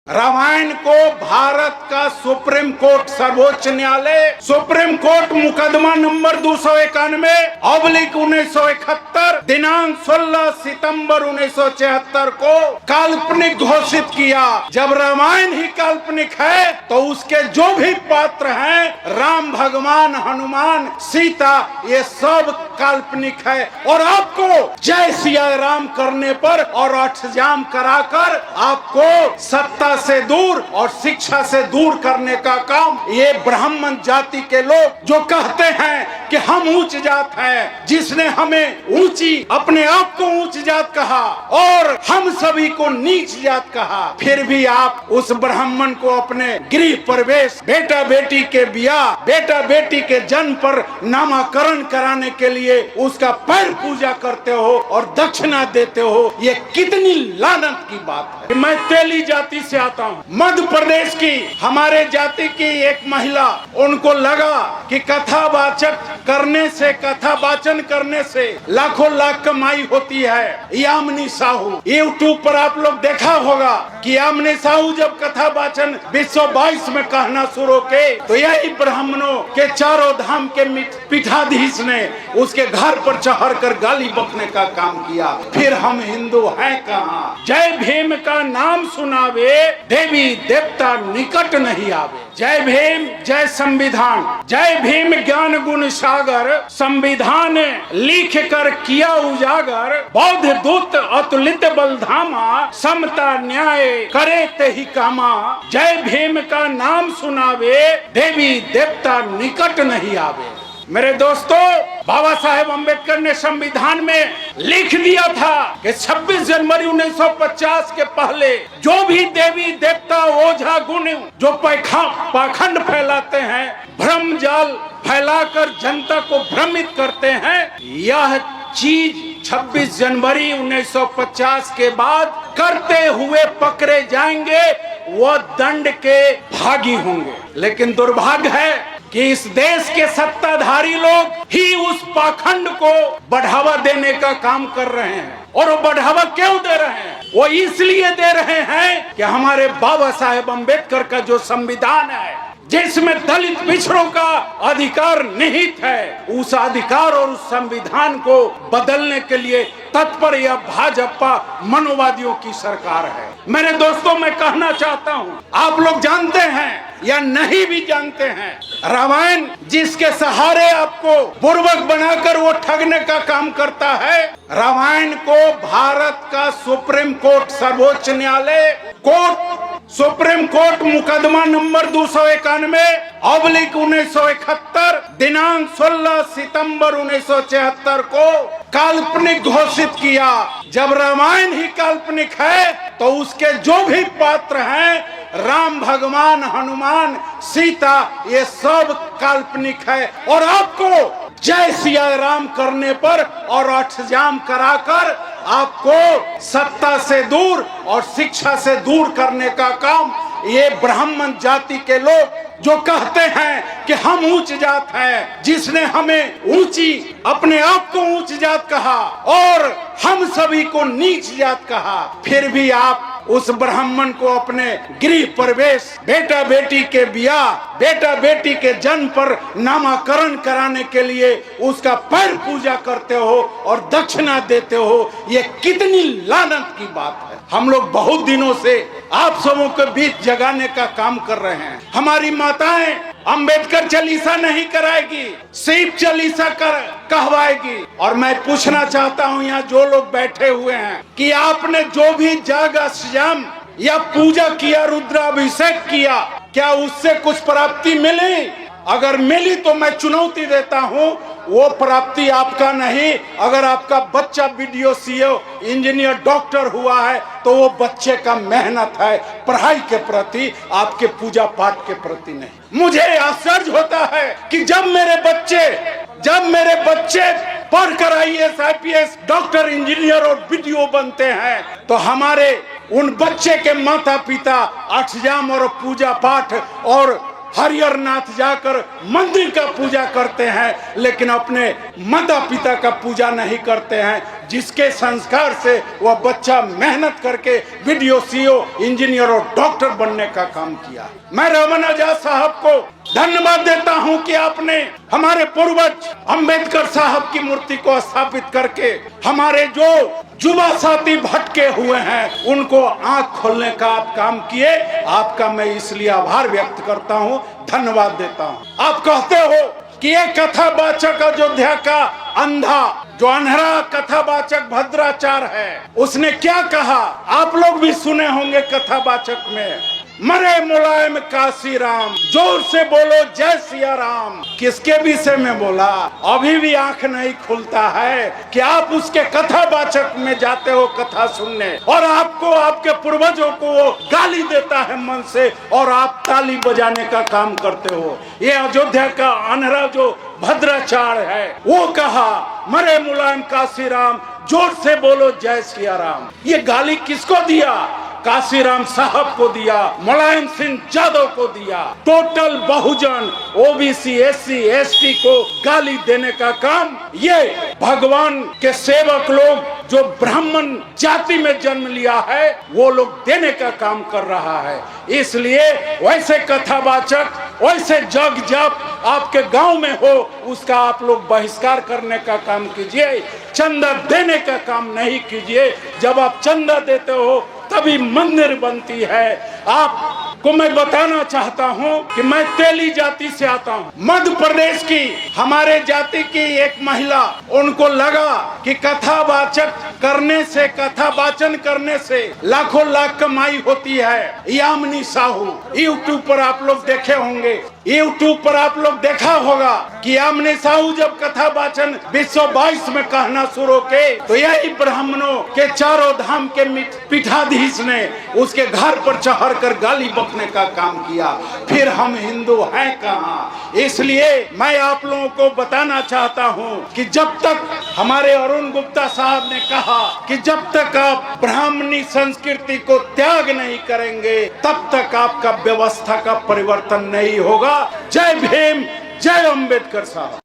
रामायण को भारत का supreme court, सर्वोच्च न्यायालय, सुप्रीम कोर्ट मुकदमा नंबर 291/1971 दिनांक 16 सितंबर 1976 को काल्पनिक घोषित किया। जब रामायण ही काल्पनिक है तो उसके जो भी पात्र हैं, राम भगवान, हनुमान, सीता, ये सब काल्पनिक है। और आपको जय सिया राम करने पर और अठजाम कराकर आपको सत्ता से दूर और शिक्षा से दूर करने का काम ये ब्राह्मण जाति के लोग जो कहते हैं कि हम उच्च जात हैं, जिसने हमें ऊंची, अपने आप को उच्च जात कहा और हम सभी को नीच जात कहा, फिर भी आप उस ब्राह्मण को अपने गृह प्रवेश, बेटा बेटी के ब्याह, बेटा बेटी के जन्म पर नामकरण कराने के लिए उसका पैर पूजा करते हो और दक्षिणा देते हो। ये कितनी लानत की बात है। मैं तेली जाति से आता हूँ, मध्य प्रदेश की, हमारे जाति की एक महिला, उनको लगा कि कथावाचक करने से, कथा वाचन करने से लाखों लाख कमाई होती है। यामिनी साहू, यूट्यूब पर आप लोग देखा होगा कि यामिनी साहू जब कथा वाचन 222 में कहना शुरू किए तो यही ब्राह्मणों के चारों धाम के पीठाधीश ने उसके घर पर चढ़ कर गाली बकने का काम किया। फिर हम हिंदू हैं कहाँ? जय भीम का नाम सुनावे, देवी देवता निकट नहीं आवे। जय भीम, जय संविधान, जय भीम ज्ञान गुण सागर, संविधान लिख कर किया उजागर, बौद्ध दूत अतुलित बलधामा, समता न्याय करे ते ही कामा। जय भीम का नाम सुनावे, देवी देवता निकट नहीं आवे। मेरे दोस्तों, बाबा साहेब अम्बेडकर ने संविधान में लिख दिया था कि 26 जनवरी 1950 के पहले जो भी देवी देवता, ओझा गुण जो पाखंड फैलाते हैं, भ्रम जाल फैलाकर जनता को भ्रमित करते हैं, यह चीज 26 जनवरी 1950 के बाद करते हुए पकड़े जाएंगे, वो दंड के भागी होंगे। लेकिन दुर्भाग्य है कि इस देश के सत्ताधारी लोग ही उस पाखंड को बढ़ावा देने का काम कर रहे हैं। और वो बढ़ावा क्यों दे रहे हैं? वो इसलिए दे रहे हैं कि हमारे बाबा साहेब अम्बेडकर का जो संविधान है, जिसमें दलित पिछड़ों का अधिकार निहित है, उस अधिकार और उस संविधान को बदलने के लिए तत्पर यह भाजपा मनोवादियों की सरकार है। मेरे दोस्तों, मैं कहना चाहता हूँ, आप लोग जानते हैं या नहीं भी जानते हैं, रामायण जिसके सहारे आपको बुर्बक बनाकर वो ठगने का काम करता है, रामायण को भारत का सुप्रीम कोर्ट, सर्वोच्च न्यायालय कोर्ट, सुप्रीम कोर्ट मुकदमा नंबर 291/1971 दिनांक 16 सितंबर 1976 को काल्पनिक घोषित किया। जब रामायण ही काल्पनिक है तो उसके जो भी पात्र हैं, राम भगवान, हनुमान, सीता, ये सब काल्पनिक है। और आपको जय सिया राम करने पर और अठजाम कराकर आपको सत्ता से दूर और शिक्षा से दूर करने का काम ये ब्राह्मण जाति के लोग जो कहते हैं कि हम उच्च जात हैं, जिसने हमें ऊंची, अपने आप को उच्च जात कहा और हम सभी को नीच जात कहा, फिर भी आप उस ब्राह्मण को अपने गृह प्रवेश, बेटा बेटी के ब्याह, बेटा बेटी के जन्म पर नामकरण कराने के लिए उसका पैर पूजा करते हो और दक्षिणा देते हो। ये कितनी लानत की बात है। हम लोग बहुत दिनों से आप सबों के बीच जगाने का काम कर रहे हैं। हमारी माताएं अंबेडकर चालीसा नहीं कराएगी, शिव चालीसा कहवाएगी। और मैं पूछना चाहता हूं यहाँ जो लोग बैठे हुए हैं कि आपने जो भी जाग अष्टयाम या पूजा किया, रुद्राभिषेक किया, क्या उससे कुछ प्राप्ति मिली? अगर मिली तो मैं चुनौती देता हूं, वो प्राप्ति आपका नहीं। अगर आपका बच्चा बीडीओ, सीओ, इंजीनियर, डॉक्टर हुआ है तो वो बच्चे का मेहनत है, पढ़ाई के प्रति, आपके पूजा पाठ के प्रति नहीं। मुझे आश्चर्य होता है कि जब मेरे बच्चे पढ़कर IAS, IPS, डॉक्टर, इंजीनियर और बीडीओ बनते हैं तो हमारे उन बच्चे के माता पिता अष्टयाम और पूजा पाठ और हरिहर नाथ जाकर मंदिर का पूजा करते हैं, लेकिन अपने माता पिता का पूजा नहीं करते हैं। जिसके संस्कार से वह बच्चा मेहनत करके वीडियो सीओ, इंजीनियर और डॉक्टर बनने का काम किया। मैं रहमान आजाद साहब को धन्यवाद देता हूं कि आपने हमारे पूर्वज अंबेडकर साहब की मूर्ति को स्थापित करके हमारे जो युवा साथी भटके हुए हैं उनको आंख खोलने का आप काम किए। आपका मैं इसलिए आभार व्यक्त करता हूं, धन्यवाद देता हूं। आप कहते हो कि ये कथावाचक अयोध्या का अंधा, जो अनहरा कथावाचक भद्राचार है, उसने क्या कहा आप लोग भी सुने होंगे कथावाचक में, मरे मुलायम काशी राम, जोर से बोलो जय सिया राम। किसके विषय में बोला? अभी भी आंख नहीं खुलता है कि आप उसके कथावाचक में जाते हो कथा सुनने, और आपको आपके पूर्वजों को वो गाली देता है मन से और आप ताली बजाने का काम करते हो। ये अयोध्या का अनहरा जो भद्राचार है वो कहा मरे मुलायम काशी राम, जोर से बोलो जय सिया राम। ये गाली किसको दिया? काशीराम साहब को दिया, मुलायम सिंह यादव को दिया। टोटल बहुजन ओबीसी, एससी, एसटी को गाली देने का काम ये भगवान के सेवक लोग जो ब्राह्मण जाति में जन्म लिया है वो लोग देने का काम कर रहा है। इसलिए वैसे कथावाचक, वैसे जग जप आपके गांव में हो उसका आप लोग बहिष्कार करने का काम कीजिए, चंदा देने का काम नहीं कीजिए। जब आप चंदा देते हो तभी मंदिर बनती है। आपको मैं बताना चाहता हूं कि मैं तेली जाति से आता हूं, मध्य प्रदेश की हमारे जाति की एक महिला, उनको लगा कि कथावाचक करने से, कथा वाचन करने से लाखों लाख कमाई होती है। यामिनी साहू, यूट्यूब पर आप लोग देखे होंगे, यूट्यूब पर आप लोग देखा होगा कि यामिनी साहू जब कथा वाचन 1922 में कहना शुरू किए तो यही ब्राह्मणों के चारों धाम के पीठाधीश ने उसके घर पर चढ़ कर गाली बकने का काम किया। फिर हम हिंदू हैं कहाँ? इसलिए मैं आप लोगों को बताना चाहता हूँ कि जब तक हमारे अरुण गुप्ता साहब ने कहा कि जब तक आप ब्राह्मणी संस्कृति को त्याग नहीं करेंगे तब तक आपका व्यवस्था का परिवर्तन नहीं होगा। जय भीम, जय अम्बेडकर साहब।